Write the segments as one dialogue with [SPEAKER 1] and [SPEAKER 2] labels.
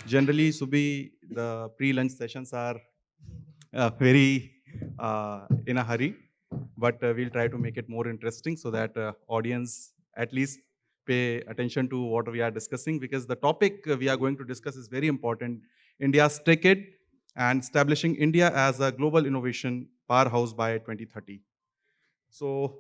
[SPEAKER 1] Generally, Subi, the pre-lunch sessions are very in a hurry, but we'll try to make it more interesting so that audience at least pay attention to what we are discussing, because the topic we are going to discuss is very important: India's techade and establishing India as a global innovation powerhouse by 2030. So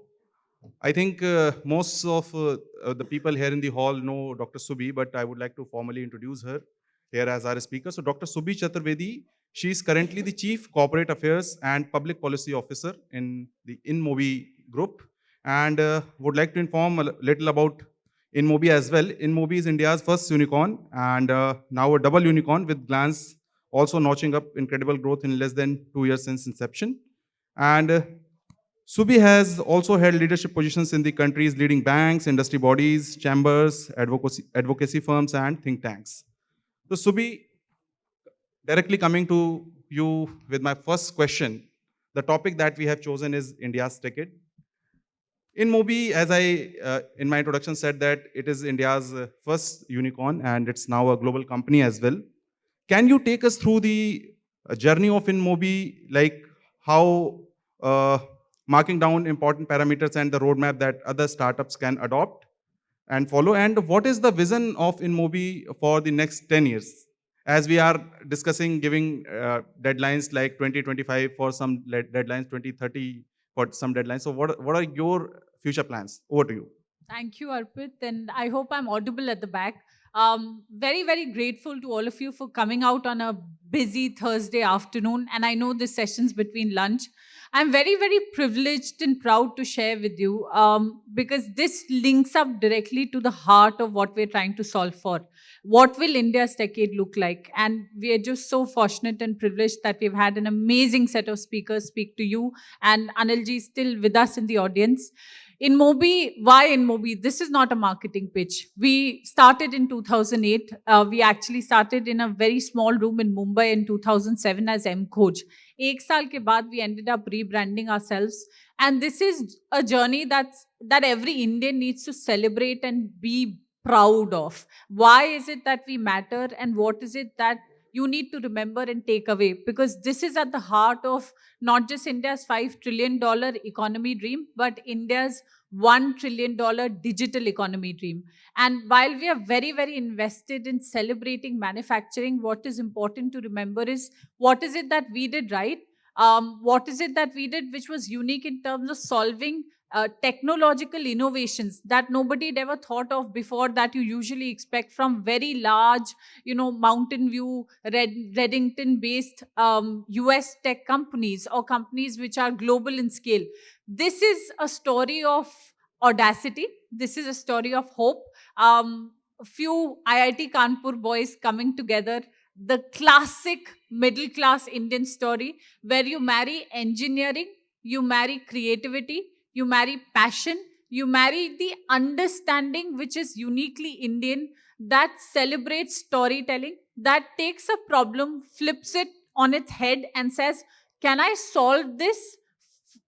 [SPEAKER 1] I think most of the people here in the hall know Dr. Subi, but I would like to formally introduce her here as our speaker. So Dr. Subi Chaturvedi, she is currently the Chief Corporate Affairs and Public Policy Officer in the InMobi group, and would like to inform a little about InMobi as well. InMobi is India's first unicorn, and now a double unicorn with Glance also notching up incredible growth in less than 2 years since inception. And Subi has also held leadership positions in the country's leading banks, industry bodies, chambers, advocacy firms, and think tanks. So, Subi, directly coming to you with my first question, the topic that we have chosen is India's decade. InMobi, as I in my introduction said, that it is India's first unicorn and it's now a global company as well. Can you take us through the journey of InMobi, like how marking down important parameters and the roadmap that other startups can adopt and follow? And what is the vision of InMobi for the next 10 years? As we are discussing, giving deadlines like 2025 for some deadlines, 2030 for some deadlines. So what are your future plans? Over to you.
[SPEAKER 2] Thank you, Arpit, and I hope I'm audible at the back. Very, very grateful to all of you for coming out on a busy Thursday afternoon. And I know this session's between lunch. I'm very, very privileged and proud to share with you because this links up directly to the heart of what we're trying to solve for. What will India's decade look like? And we are just so fortunate and privileged that we've had an amazing set of speakers speak to you. And Anilji is still with us in the audience. InMobi, why InMobi? This is not a marketing pitch. We started in 2008. We actually started in a very small room in Mumbai in 2007 as M-Coach. Ek saal ke baad, we ended up rebranding ourselves. And this is a journey that every Indian needs to celebrate and be proud of. Why is it that we matter, and what is it that you need to remember and take away? Because this is at the heart of not just India's $5 trillion economy dream, but India's $1 trillion digital economy dream. And while we are very, very invested in celebrating manufacturing, what is important to remember is what is it that we did right? What is it that we did which was unique in terms of solving technological innovations that nobody had ever thought of before, that you usually expect from very large, Mountain View, Reddington based US tech companies or companies which are global in scale. This is a story of audacity. This is a story of hope. A few IIT Kanpur boys coming together, the classic middle class Indian story where you marry engineering, you marry creativity, you marry passion, you marry the understanding which is uniquely Indian, that celebrates storytelling, that takes a problem, flips it on its head, and says, can I solve this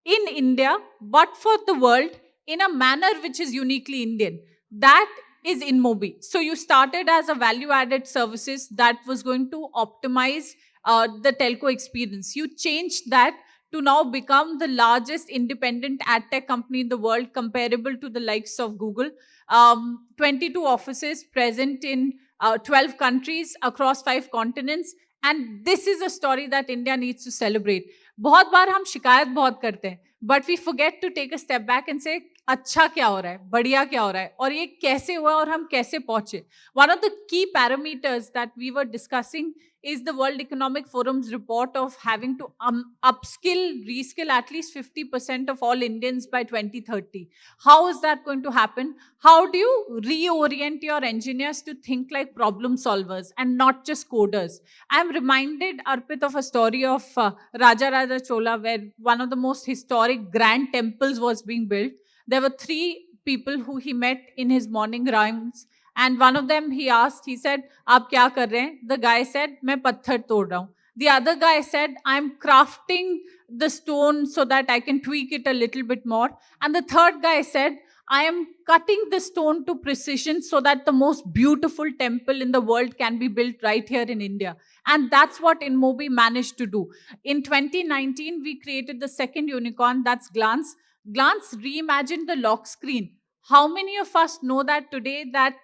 [SPEAKER 2] in India, but for the world in a manner which is uniquely Indian? That is InMobi. So you started as a value-added services that was going to optimize the telco experience. You changed that to now become the largest independent ad tech company in the world, comparable to the likes of Google. 22 offices present in 12 countries across 5 continents. And this is a story that India needs to celebrate. बहुत बार हम शिकायत बहुत करते हैं, but we forget to take a step back and say, अच्छा क्या हो रहा है, बढ़िया क्या हो रहा है, और ये कैसे हुआ और हम कैसे पहुंचे. One of the key parameters that we were discussing is the World Economic Forum's report of having to upskill, reskill at least 50% of all Indians by 2030. How is that going to happen? How do you reorient your engineers to think like problem solvers and not just coders? I'm reminded, Arpit, of a story of Raja Chola, where one of the most historic grand temples was being built. There were 3 people who he met in his morning rounds. And one of them, he asked, he said, "Aap kya kar rahe hain?" The guy said, "Main patthar tod raha hu." The other guy said, "I'm crafting the stone so that I can tweak it a little bit more." And the third guy said, I am cutting the stone to precision so that the most beautiful temple in the world can be built right here in India. And that's what InMobi managed to do. In 2019, we created the second unicorn, that's Glance. Glance reimagined the lock screen. How many of us know that today that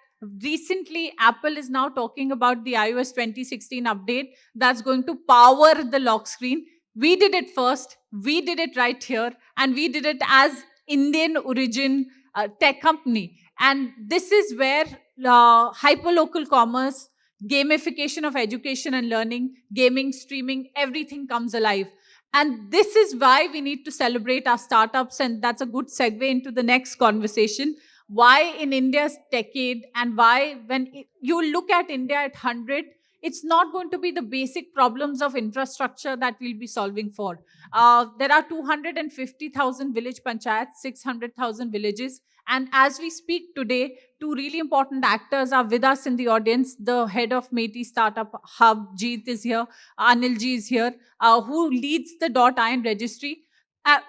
[SPEAKER 2] recently Apple is now talking about the iOS 2016 update that's going to power the lock screen? We did it first, we did it right here, and we did it as Indian origin tech company. And this is where hyperlocal commerce, gamification of education and learning, gaming, streaming, everything comes alive. And this is why we need to celebrate our startups. And that's a good segue into the next conversation. Why in India's techade, and why when you look at India at 100, it's not going to be the basic problems of infrastructure that we'll be solving for. There are 250,000 village panchayats, 600,000 villages. And as we speak today, two really important actors are with us in the audience. The head of Meti Startup Hub, Jeet, is here. Anil ji is here, who leads the .in registry.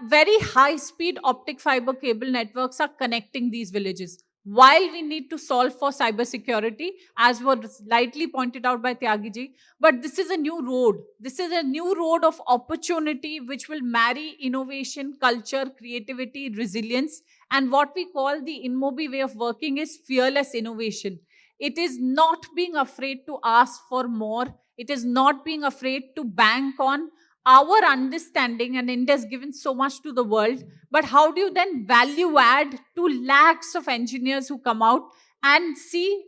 [SPEAKER 2] Very high-speed optic fiber cable networks are connecting these villages. While we need to solve for cybersecurity, as was lightly pointed out by Tyagi, but this is a new road. This is a new road of opportunity which will marry innovation, culture, creativity, resilience. And what we call the InMobi way of working is fearless innovation. It is not being afraid to ask for more. It is not being afraid to bank on our understanding, and India has given so much to the world, but how do you then value add to lakhs of engineers who come out and see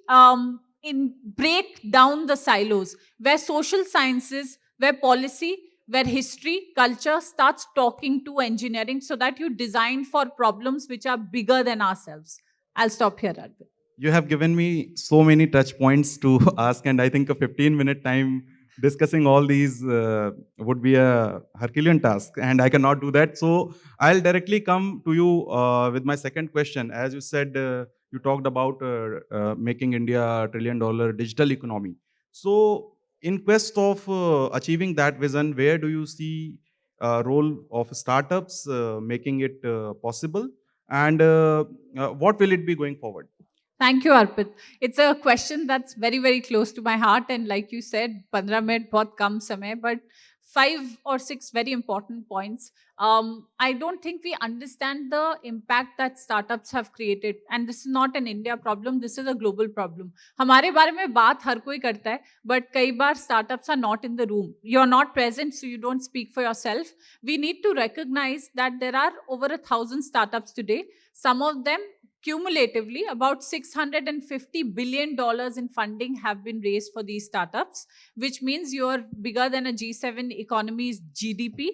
[SPEAKER 2] in break down the silos where social sciences, where policy, where history, culture starts talking to engineering, so that you design for problems which are bigger than ourselves. I'll stop here, Arpit.
[SPEAKER 1] You have given me so many touch points to ask, and I think a 15-minute time discussing all these would be a Herculean task, and I cannot do that. So I'll directly come to you with my second question. As you said, you talked about making India $1 trillion digital economy. So in quest of achieving that vision, where do you see role of startups making it possible, and what will it be going forward?
[SPEAKER 2] Thank you, Arpit. It's a question that's very, very close to my heart. And like you said, 15 minute bahut kam samay, but 5 or 6 very important points. I don't think we understand the impact that startups have created. And this is not an India problem. This is a global problem. हमारे बारे में बात हर कोई करता है, but कई बार startups are not in the room. You're not present, so you don't speak for yourself. We need to recognize that there are over 1,000 startups today. Some of them cumulatively, about $650 billion in funding have been raised for these startups, which means you're bigger than a G7 economy's GDP.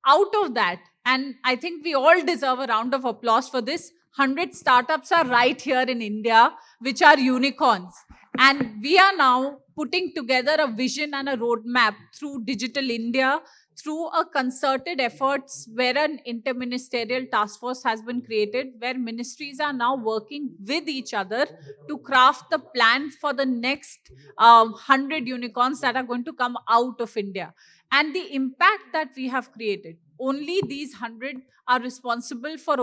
[SPEAKER 2] Out of that, and I think we all deserve a round of applause for this, 100 startups are right here in India, which are unicorns. And we are now putting together a vision and a roadmap through Digital India, through a concerted efforts where an interministerial task force has been created, where ministries are now working with each other to craft the plan for the next 100 unicorns that are going to come out of India. And the impact that we have created, only these 100 are responsible for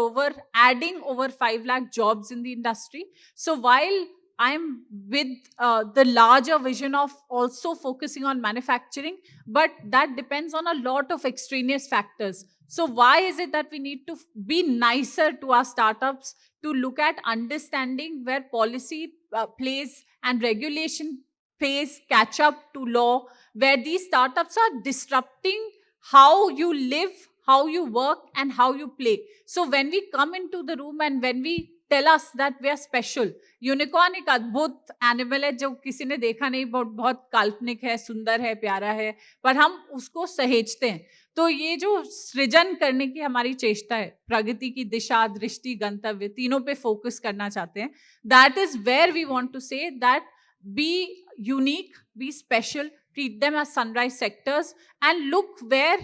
[SPEAKER 2] adding over 5 lakh jobs in the industry. So while I'm with the larger vision of also focusing on manufacturing, but that depends on a lot of extraneous factors. So why is it that we need to be nicer to our startups, to look at understanding where policy plays and regulation plays catch up to law, where these startups are disrupting how you live, how you work, and how you play. So when we come into the room and when we tell us that we are special, unicorn एक अद्भुत animal है जो किसी ने देखा नहीं, बहुत बहुत काल्पनिक है, सुंदर है, प्यारा है, पर हम उसको सहेजते हैं. तो ये जो सृजन करने की हमारी चेष्टा है, प्रगति की दिशा, दृष्टि, गंतव्य, तीनों पे फोकस करना चाहते हैं. That is where we want to say that be unique, be special, treat them as sunrise sectors, and look where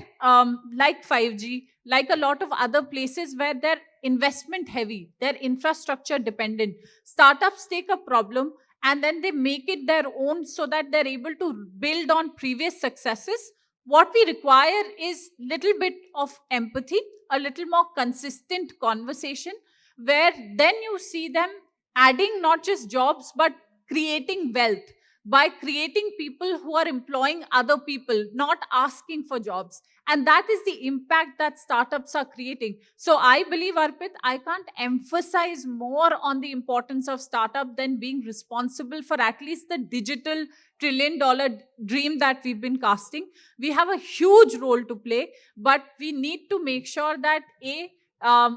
[SPEAKER 2] like 5G, like a lot of other places where they're investment heavy, they're infrastructure dependent. Startups take a problem and then they make it their own so that they're able to build on previous successes. What we require is little bit of empathy, a little more consistent conversation, where then you see them adding not just jobs, but creating wealth by creating people who are employing other people, not asking for jobs. And that is the impact that startups are creating. So I believe, Arpit, I can't emphasize more on the importance of startup than being responsible for at least the digital $1 trillion dream that we've been casting. We have a huge role to play, but we need to make sure that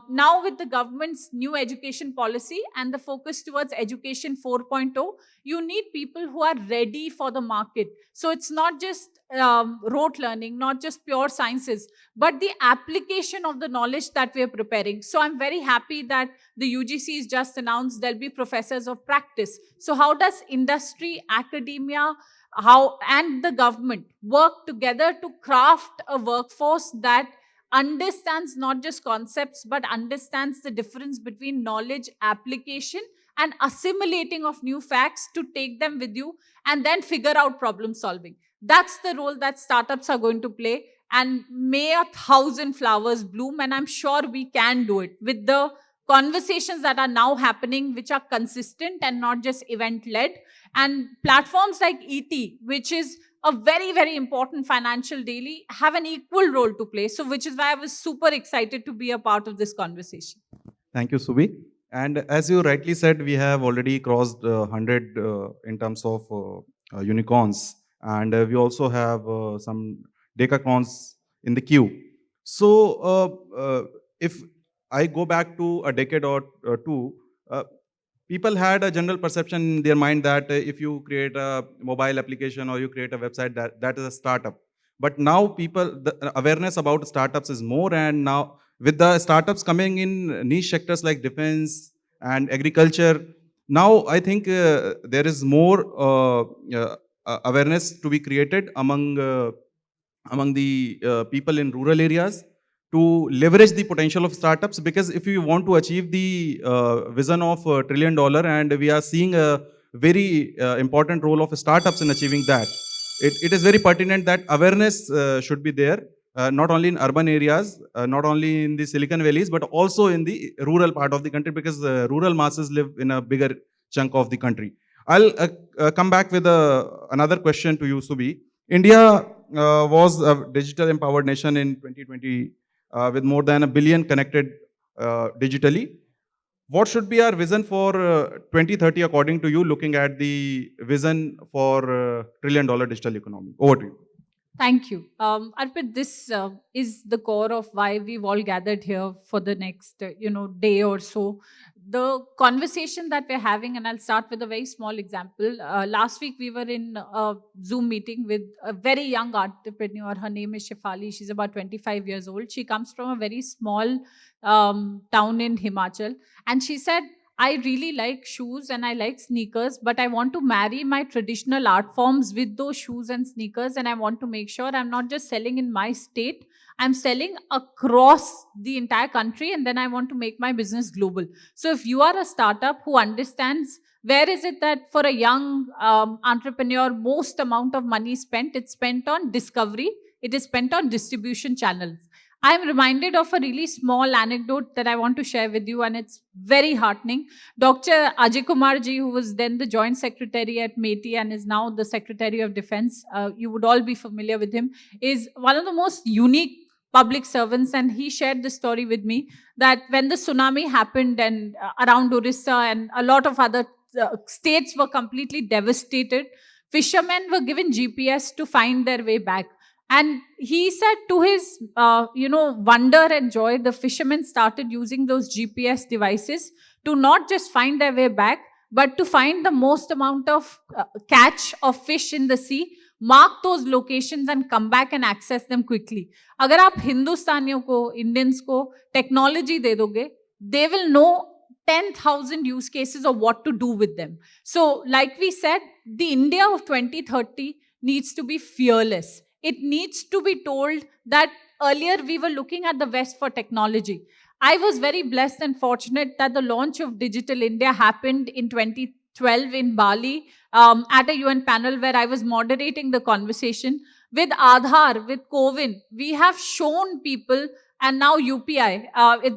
[SPEAKER 2] now with the government's new education policy and the focus towards education 4.0, you need people who are ready for the market. So it's not just rote learning, not just pure sciences, but the application of the knowledge that we are preparing. So I'm very happy that the UGC has just announced there'll be professors of practice. So how does industry, academia, how and the government work together to craft a workforce that understands not just concepts but understands the difference between knowledge application and assimilating of new facts to take them with you and then figure out problem solving. That's the role that startups are going to play. And may 1,000 flowers bloom. And I'm sure we can do it with the conversations that are now happening, which are consistent and not just event led. And platforms like ET, which is a very, very important financial daily, have an equal role to play. So, which is why I was super excited to be a part of this conversation.
[SPEAKER 1] Thank you, Subi. And as you rightly said, we have already crossed 100 in terms of unicorns. And we also have some decacons in the queue. So if I go back to a decade or two, uh, people had a general perception in their mind that if you create a mobile application or you create a website, that is a startup. But now the awareness about startups is more, and now with the startups coming in niche sectors like defense and agriculture, now I think there is more awareness to be created among the people in rural areas to leverage the potential of startups, because if you want to achieve the vision of $1 trillion, and we are seeing a very important role of startups in achieving that, it is very pertinent that awareness should be there, not only in urban areas, not only in the Silicon Valleys, but also in the rural part of the country, because rural masses live in a bigger chunk of the country. I'll come back with another question to you, Subi. India was a digital empowered nation in 2020 with more than 1 billion connected digitally. What should be our vision for 2030 according to you, looking at the vision for $1 trillion digital economy? Over to you.
[SPEAKER 2] Thank you. Arpit, this is the core of why we've all gathered here for the next, day or so. The conversation that we're having, and I'll start with a very small example. Last week, we were in a Zoom meeting with a very young entrepreneur. Her name is Shefali. She's about 25 years old. She comes from a very small town in Himachal. And she said, I really like shoes and I like sneakers, but I want to marry my traditional art forms with those shoes and sneakers. And I want to make sure I'm not just selling in my state, I'm selling across the entire country. And then I want to make my business global. So if you are a startup who understands where is it that for a young entrepreneur, most amount of money is spent, it's spent on discovery, it is spent on distribution channels. I'm reminded of a really small anecdote that I want to share with you, and it's very heartening. Dr. Ajay Kumar ji, who was then the Joint Secretary at MeitY and is now the Secretary of Defense, you would all be familiar with him, is one of the most unique public servants, and he shared the story with me that when the tsunami happened and around Orissa and a lot of other states were completely devastated, fishermen were given GPS to find their way back. And he said to his, wonder and joy, the fishermen started using those GPS devices to not just find their way back, but to find the most amount of catch of fish in the sea, mark those locations and come back and access them quickly. अगर आप हिंदुस्तानियों को, Indians को technology दे दोगे, they will know 10,000 use cases of what to do with them. So, like we said, the India of 2030 needs to be fearless. It needs to be told that earlier we were looking at the West for technology. I was very blessed and fortunate that the launch of Digital India happened in 2012 in Bali at a UN panel where I was moderating the conversation. With Aadhaar, with CoWIN, we have shown people, and now UPI,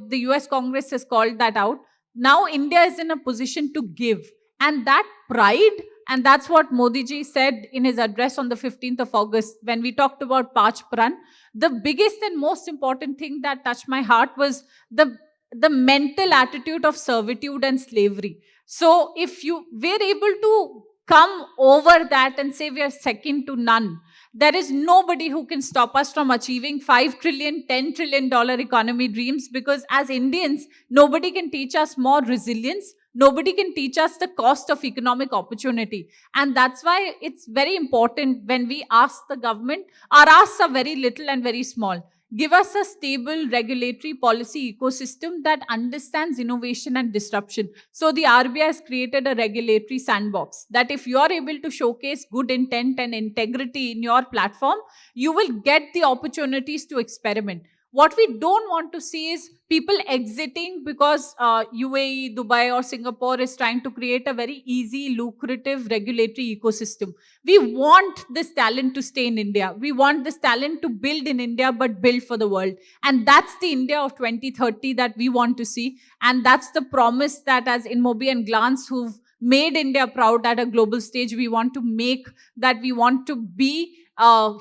[SPEAKER 2] the US Congress has called that out, Now India is in a position to give. And that pride, and that's what Modi ji said in his address on the 15th of August when we talked about Pach Pran. The biggest and most important thing that touched my heart was the mental attitude of servitude and slavery. So if we're able to come over that and say we are second to none, there is nobody who can stop us from achieving 5 trillion, $10 trillion economy dreams, because as Indians, nobody can teach us more resilience. Nobody can teach us the cost of economic opportunity. And that's why it's very important when we ask the government, our asks are very little and very small. Give us a stable regulatory policy ecosystem that understands innovation and disruption. So the RBI has created a regulatory sandbox that if you are able to showcase good intent and integrity in your platform, you will get the opportunities to experiment. What we don't want to see is people exiting because UAE, Dubai, or Singapore is trying to create a very easy, lucrative regulatory ecosystem. We want this talent to stay in India. We want this talent to build in India, but build for the world. And that's the India of 2030 that we want to see. And that's the promise that as InMobi and Glance, who've made India proud at a global stage, we want to make, that we want to be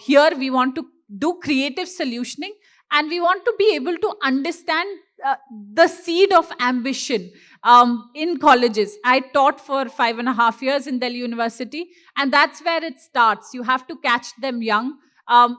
[SPEAKER 2] here. We want to do creative solutioning. And we want to be able to understand the seed of ambition in colleges. I taught for 5.5 years in Delhi University, and that's where it starts. You have to catch them young.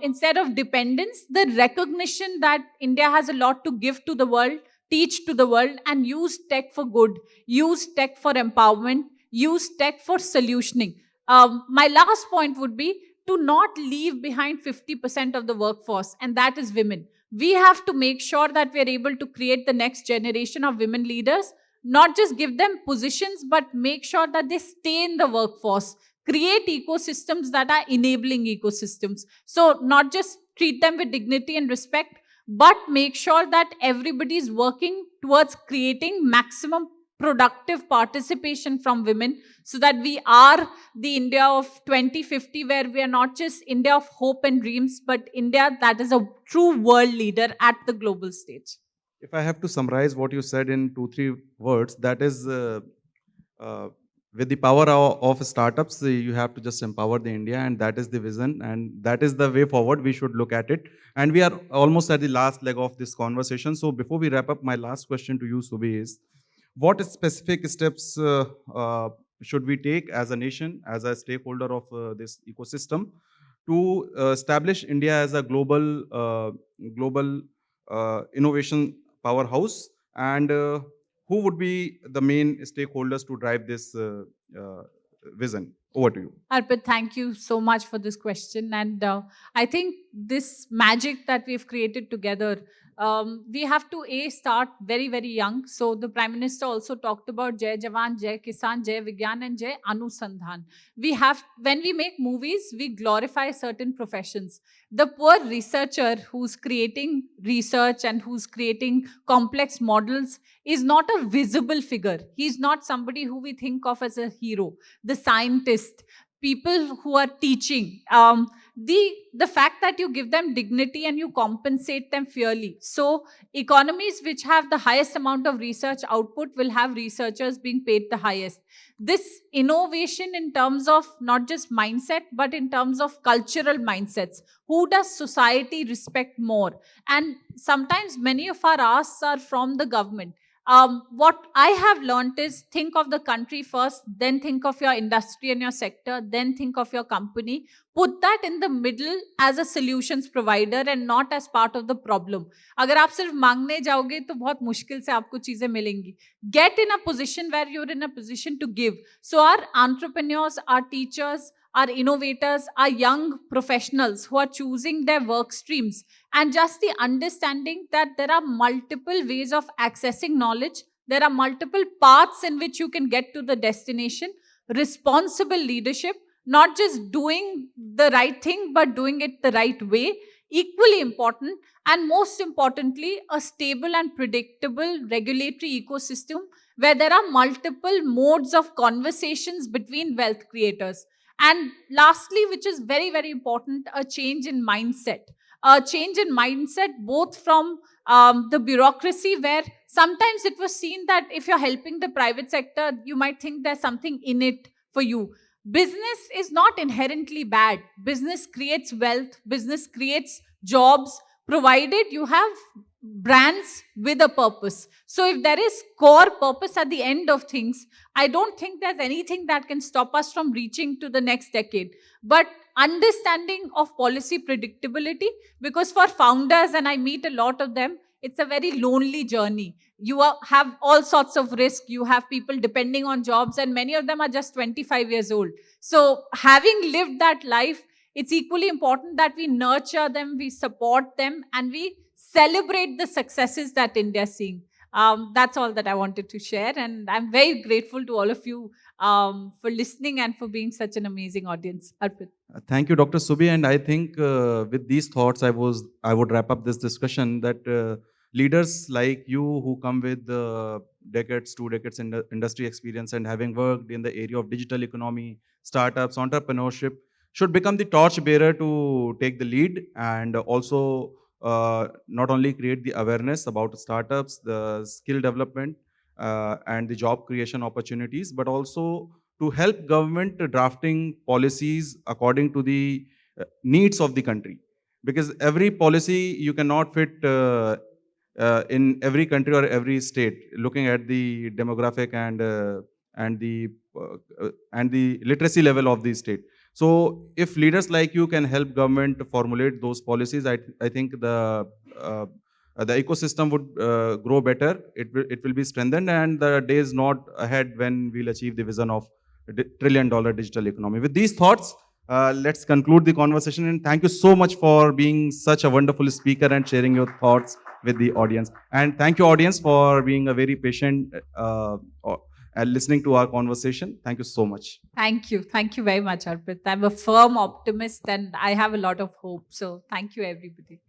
[SPEAKER 2] Instead of dependence, the recognition that India has a lot to give to the world, teach to the world, and use tech for good, use tech for empowerment, use tech for solutioning. My last point would be to not leave behind 50% of the workforce, and that is women. We have to make sure that we are able to create the next generation of women leaders, not just give them positions, but make sure that they stay in the workforce, create ecosystems that are enabling ecosystems. So not just treat them with dignity and respect, but make sure that everybody is working towards creating maximum productive participation from women, so that we are the India of 2050, where we are not just India of hope and dreams, but India that is a true world leader at the global stage.
[SPEAKER 1] If I have to summarize what you said in 2-3 words, that is with the power of startups, you have to just empower the India, and that is the vision, and that is the way forward we should look at it. And we are almost at the last leg of this conversation. So before we wrap up, my last question to you, Subi, is what specific steps should we take as a nation, as a stakeholder of this ecosystem, to establish India as a global innovation powerhouse, and who would be the main stakeholders to drive this uh, vision? Over to you.
[SPEAKER 2] Arpit, thank you so much for this question. And I think this magic that we've created together, we have to start very, very young. So the Prime Minister also talked about Jai Jawan, Jai Kisan, Jai Vigyan, and Jai Anusandhan. When we make movies, we glorify certain professions. The poor researcher who's creating research and who's creating complex models is not a visible figure. He's not somebody who we think of as a hero. The scientist, people who are teaching, the fact that you give them dignity and you compensate them fairly. So economies which have the highest amount of research output will have researchers being paid the highest. This innovation in terms of not just mindset, but in terms of cultural mindsets. Who does society respect more? And sometimes many of our asks are from the government. What I have learned is think of the country first, then think of your industry and your sector, then think of your company. Put that in the middle as a solutions provider and not as part of the problem. अगर आप सिर्फ मांगने जाओगे तो बहुत मुश्किल से आपको चीजें मिलेंगी. Get in a position where you're in a position to give. So our entrepreneurs, our teachers, our innovators, our young professionals who are choosing their work streams, and just the understanding that there are multiple ways of accessing knowledge, there are multiple paths in which you can get to the destination. Responsible leadership, not just doing the right thing, but doing it the right way, equally important. And most importantly, a stable and predictable regulatory ecosystem where there are multiple modes of conversations between wealth creators. And lastly, which is very, very important, a change in mindset. A change in mindset, both from the bureaucracy where sometimes it was seen that if you're helping the private sector, you might think there's something in it for you. Business is not inherently bad. Business creates wealth, business creates jobs, provided you have brands with a purpose. So if there is core purpose at the end of things, I don't think there's anything that can stop us from reaching to the next decade. But understanding of policy predictability, because for founders, and I meet a lot of them, it's a very lonely journey. You have all sorts of risk. You have people depending on jobs, and many of them are just 25 years old. So having lived that life, it's equally important that we nurture them, we support them, and we celebrate the successes that India is seeing. That's all that I wanted to share. And I'm very grateful to all of you for listening and for being such an amazing audience. Arpit.
[SPEAKER 1] Thank you, Dr. Subi. And I think with these thoughts, I would wrap up this discussion that leaders like you who come with decades, 2 decades industry experience and having worked in the area of digital economy, startups, entrepreneurship, should become the torch bearer to take the lead and also not only create the awareness about startups, the skill development, and the job creation opportunities, but also to help government drafting policies according to the needs of the country. Because every policy you cannot fit in every country or every state, looking at the demographic and the and the literacy level of the state. So if leaders like you can help government formulate those policies, I think the ecosystem would grow better. It will be strengthened, and the day is not ahead when we'll achieve the vision of $1 trillion digital economy. With these thoughts, let's conclude the conversation. And thank you so much for being such a wonderful speaker and sharing your thoughts with the audience. And thank you, audience, for being a very patient and listening to our conversation. Thank you so much.
[SPEAKER 2] Thank you. Thank you very much, Arpit. I'm a firm optimist and I have a lot of hope. So thank you, everybody.